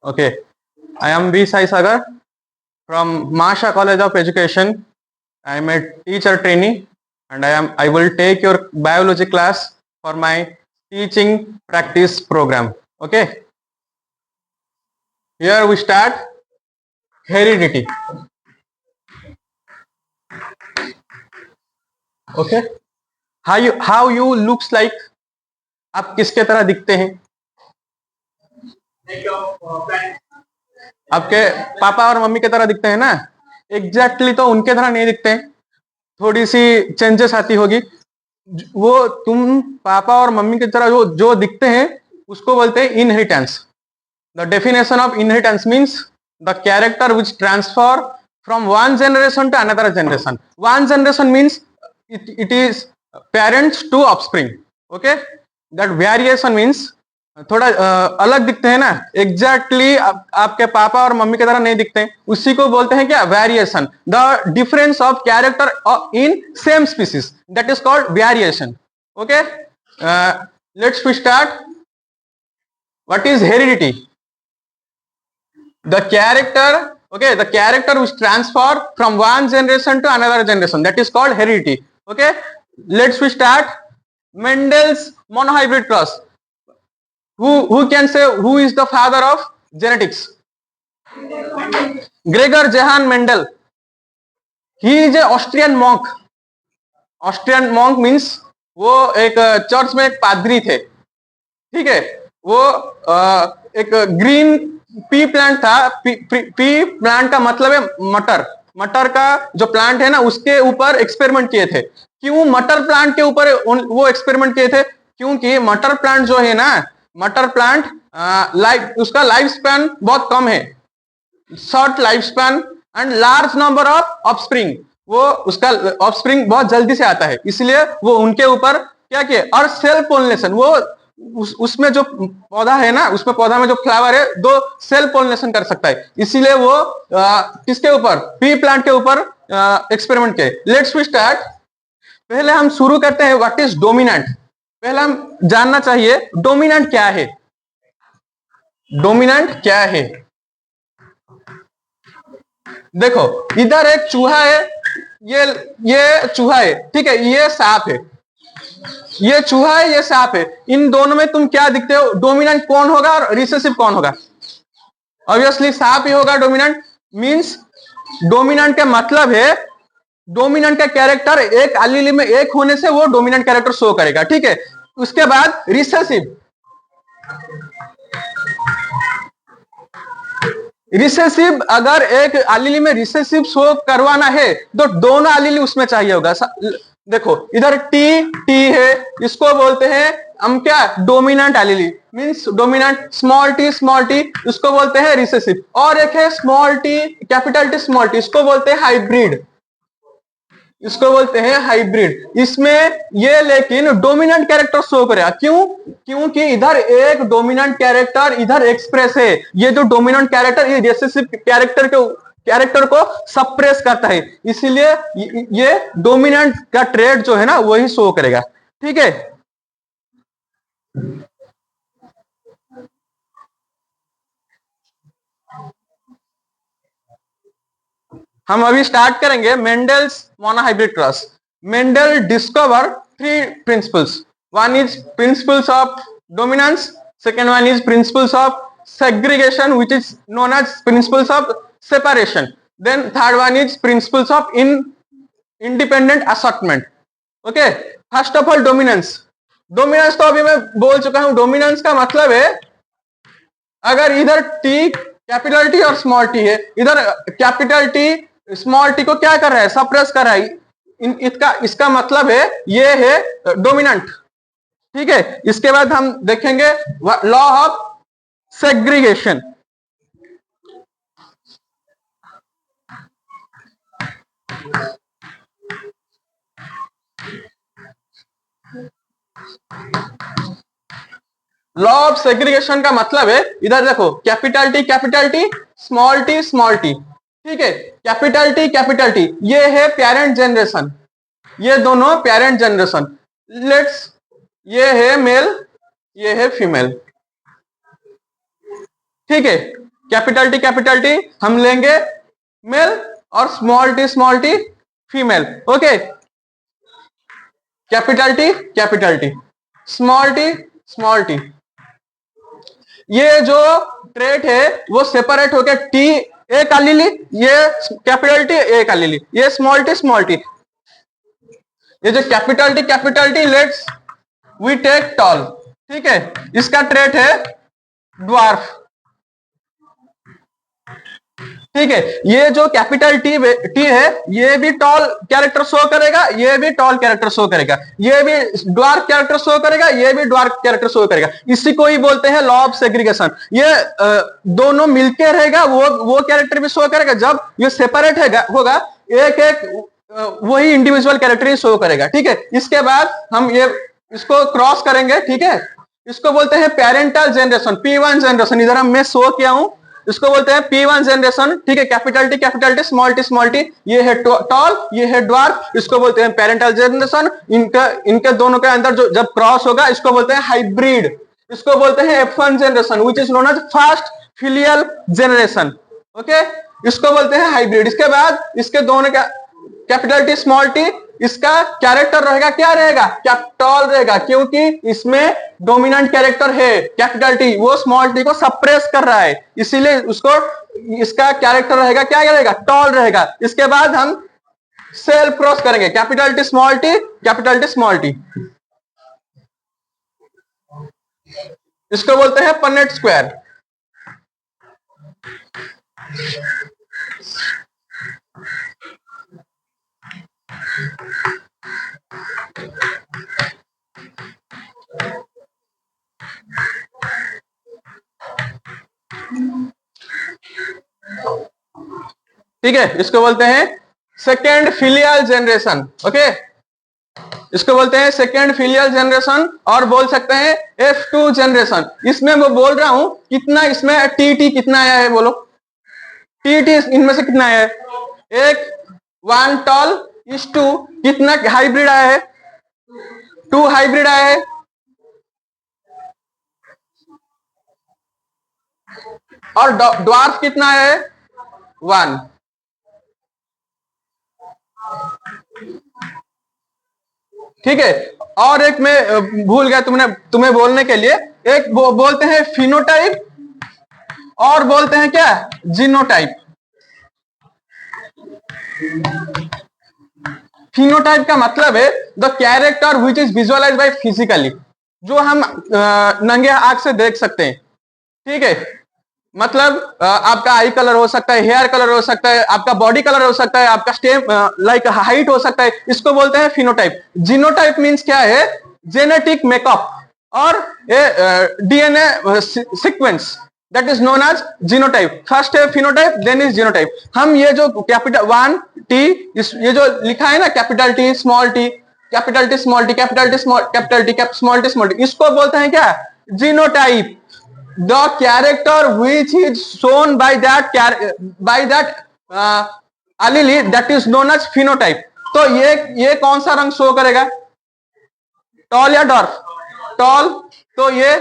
Okay, I am B. Sai Sagar from Masha College of Education. I am a teacher trainee, and I will take your biology class for my teaching practice program. Okay, here we start heredity. Okay, how you looks like, आप किसके तरह दिखते हैं? आपके पापा और mummy की तरह दिखते हैं ना? एग्जैक्टली तो उनके तरह नहीं दिखते हैं, थोड़ी सी चेंजेस आती होगी। वो तुम पापा और मम्मी की तरह जो जो दिखते हैं उसको बोलते हैं inheritance. The definition of inheritance means the character which transfer from one generation to another generation. One generation means it is parents to offspring. Okay, that variation means थोड़ा अलग दिखते हैं ना, एग्जैक्टली आपके पापा और मम्मी की तरह नहीं दिखते हैं, उसी को बोलते हैं क्या? Variation. The difference of character in same species, that is called variation. Okay, let's we start. What is heredity? The character, okay, the character which transfer from one generation to another generation, that is called heredity. Okay, let's we start Mendel's monohybrid cross. Who can say who is the father of genetics? Gregor Johann Mendel. He is a Austrian monk. Austrian monk means वो एक church में एक पादरी थे, ठीक है? वो एक ग्रीन पी प्लांट था। पी प्लांट का मतलब है मटर। मटर का जो प्लांट है ना, उसके ऊपर एक्सपेरिमेंट किए थे। क्यों मटर प्लांट के ऊपर वो एक्सपेरिमेंट किए थे? क्योंकि मटर प्लांट जो है ना, मटर प्लांट उसका लाइफ स्पैन बहुत कम है, short life span and large number of offspring. वो उसका ऑफस्प्रिंग बहुत जल्दी से आता है, इसलिए वो उनके ऊपर क्या किए? और सेल्फ पोलिनेशन, वो उसमें जो पौधा है ना, उसमें पौधा में जो फ्लावर है, दो सेल्फ पोलिनेशन कर सकता है, इसीलिए वो किसके ऊपर? पी प्लांट के ऊपर एक्सपेरिमेंट किए। Let's we start. पहले हम शुरू करते हैं व्हाट इज डोमिनेंट। पहले हम जानना चाहिए डोमिनेंट क्या है। डोमिनेंट क्या है? देखो, इधर एक चूहा है, ये चूहा है, ठीक है? ये सांप है, ये चूहा है, ये सांप है। इन दोनों में तुम क्या दिखते हो? डोमिनेंट कौन होगा और रिसेसिव कौन होगा? ऑब्वियसली सांप ही होगा डोमिनेंट। मींस डोमिनेंट का मतलब है डोमिनेंट का कैरेक्टर एक एलील में एक होने से वो डोमिनेंट कैरेक्टर शो करेगा, ठीक है? उसके बाद रिसेसिव। रिसेसिव, अगर एक एलील में रिसेसिव शो करवाना है तो दोनों एलील उसमें चाहिए होगा। देखो इधर टी है, इसको बोलते हैं हम क्या? Dominant allele. Means dominant small T, इसको बोलते हैं रिसेसिव। और एक है small T capital T small T, इसको बोलते हैं हाइब्रिड, इसको बोलते हैं हाइब्रिड। इसमें ये लेकिन डोमिनेंट कैरेक्टर शो करेगा। क्यों? क्योंकि इधर एक डोमिनेंट कैरेक्टर इधर एक्सप्रेस है। ये जो डोमिनेंट कैरेक्टर ये रिसेसिव कैरेक्टर को सप्रेस करता है, इसीलिए ये डोमिनेंट का ट्रेड जो है ना वही शो करेगा, ठीक है? हम अभी स्टार्ट करेंगे Mendel's monohybrid cross. Mendel discover 3 principles. One is principles of dominance, second one is principles of segregation which is known as principles of separation, then third one is principles of independent assortment. Okay, first of all dominance. Dominance तो अभी मैं बोल चुका हूं। Dominance का मतलब है अगर इधर टी कैपिटल टी और स्मॉल टी है, इधर कैपिटल टी स्मॉल टी को क्या कर रहा है? सप्रेस कर रहा है। इसका मतलब है ये है डोमिनेंट, ठीक है? इसके बाद हम देखेंगे law of segregation. Law of segregation का मतलब है इधर देखो कैपिटल टी स्मॉल टी, ठीक है? कैपिटल टी ये है पेरेंट जनरेशन, ये दोनों पेरेंट जनरेशन। लेट्स, ये है मेल, ये है फीमेल। ठीक है, कैपिटल टी हम लेंगे मेल और small T female. Okay, capital T small T. ये जो ट्रेट है वो सेपरेट होकर टी ए का ले ली, ये कैपिटल टी ए का ले ली, ये स्मॉल टी। ये जो capital T let's we take tall, ठीक है, इसका ट्रेट है ड्वार्फ। ठीक है, ये जो कैपिटल टी है ये भी टॉल कैरेक्टर शो करेगा, ये भी टॉल कैरेक्टर शो करेगा, ये भी ड्वार्फ कैरेक्टर शो करेगा, ये भी ड्वार्फ कैरेक्टर शो करेगा। इसी को ही बोलते हैं लॉ ऑफ सेग्रीगेशन। ये दोनों मिलके रहेगा, वो कैरेक्टर भी शो करेगा। जब ये सेपरेट होगा एक एक वही इंडिविजुअल कैरेक्टर ही शो करेगा। ठीक है, इसके बाद हम ये इसको क्रॉस करेंगे। ठीक है, इसको बोलते हैं पेरेंटल जनरेशन, P1 जनरेशन। इधर मैं शो किया हूं, इसको बोलते हैं P1 जनरेशन। ठीक है, कैपिटल टी स्मॉल टी, ये है टॉल, ये है ड्वार्फ, इसको बोलते हैं पेरेंटल जनरेशन। इनके दोनों के अंदर जो जब क्रॉस होगा इसको बोलते हैं हाइब्रिड, इसको बोलते हैं F1 generation which is known as first filial generation. Okay, इसको बोलते हैं हाइब्रिड। इसके बाद इसके दोनों का कैपिटल टी स्मॉल टी, इसका कैरेक्टर रहेगा, क्या रहेगा, टॉल रहेगा, क्योंकि इसमें डोमिनेंट कैरेक्टर है कैपिटल टी, वो स्मॉल टी को सप्रेस कर रहा है, इसीलिए उसको इसका कैरेक्टर रहेगा, क्या रहेगा, टॉल रहेगा। इसके बाद हम सेल क्रॉस करेंगे, कैपिटल टी स्मॉल टी, इसको बोलते हैं पन्नेट स्क्वायर। ठीक है, इसको बोलते हैं सेकेंड फिलियल जनरेशन। ओके, इसको बोलते हैं सेकेंड फिलियल जनरेशन, और बोल सकते हैं F2 जनरेशन। इसमें मैं बोल रहा हूं कितना, इसमें टी कितना आया है, बोलो टी इनमें से कितना आया है, एक 1 टॉल इस 2, कितना हाइब्रिड आया है, 2 हाइब्रिड आया है, और ड्वार्फ कितना है, 1। ठीक है, और एक मैं भूल गया तुम्हें बोलने के लिए, एक बोलते हैं फिनोटाइप और बोलते हैं क्या, जीनोटाइप। फिनोटाइप का मतलब है the character which is visualize by physically, जो हम नंगे आंख से देख सकते हैं। ठीक है, मतलब आपका आई कलर हो सकता है, हेयर कलर हो सकता है, आपका बॉडी कलर हो सकता है, आपका स्टेप लाइक हाइट हो सकता है, इसको बोलते हैं फिनोटाइप। जीनोटाइप मींस क्या है, जेनेटिक मेकअप और DNA sequence, that is known as genotype. First है फिनोटाइप, देन इज जीनोटाइप। हम ये जो कैपिटल 1 टी, ये जो लिखा है ना, capital T small T, capital T small T, capital T small T, इसको बोलते हैं क्या, genotype. The character which is shown by that allele, that is known as phenotype। तो ये कौन सा रंग शो करेगा, टॉल या डॉर्फ, टॉल, तो ये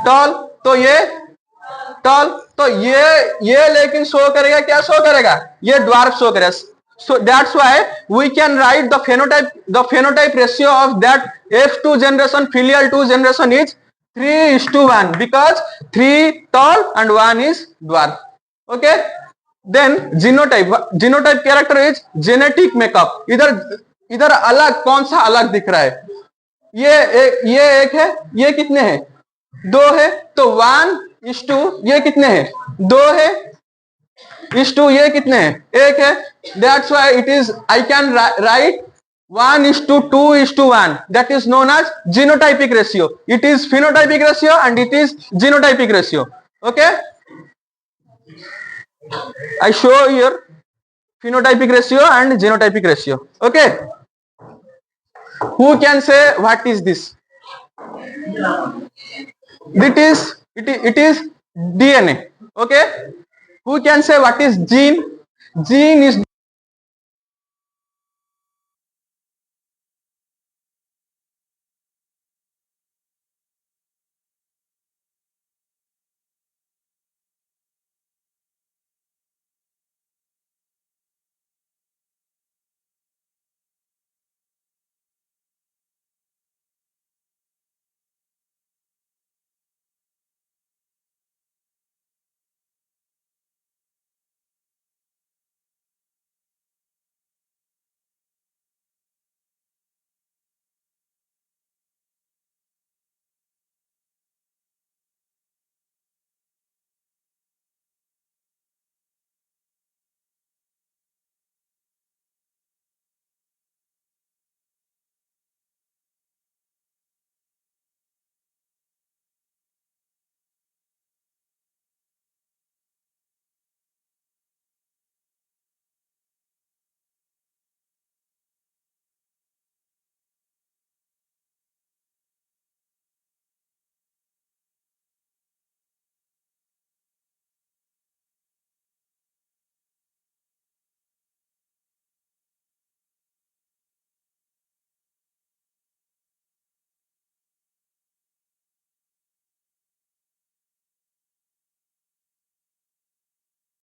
टॉल, तो ये टॉल, तो ये लेकिन शो करेगा, क्या शो करेगा, ये ड्वार्फ शो करेगा। So that's why we can write the phenotype ratio of that F2 generation filial 2 generation is 3:1, because 3 tall and 1 is dwarf. Okay, then genotype character is genetic makeup। इधर अलग, कौन सा अलग दिख रहा है, ये एक है, ये कितने हैं, 2 है, तो 1:2, ये कितने हैं, 2 है, इस 2, ये कितने हैं, 1 है। That's why it is, I can write 1:2:1, that is known as genotypic ratio। It is phenotypic ratio and it is genotypic ratio। Okay, I show here phenotypic ratio and genotypic ratio। Okay, who can say what is this? It is DNA। Okay, who can say what is gene? Gene is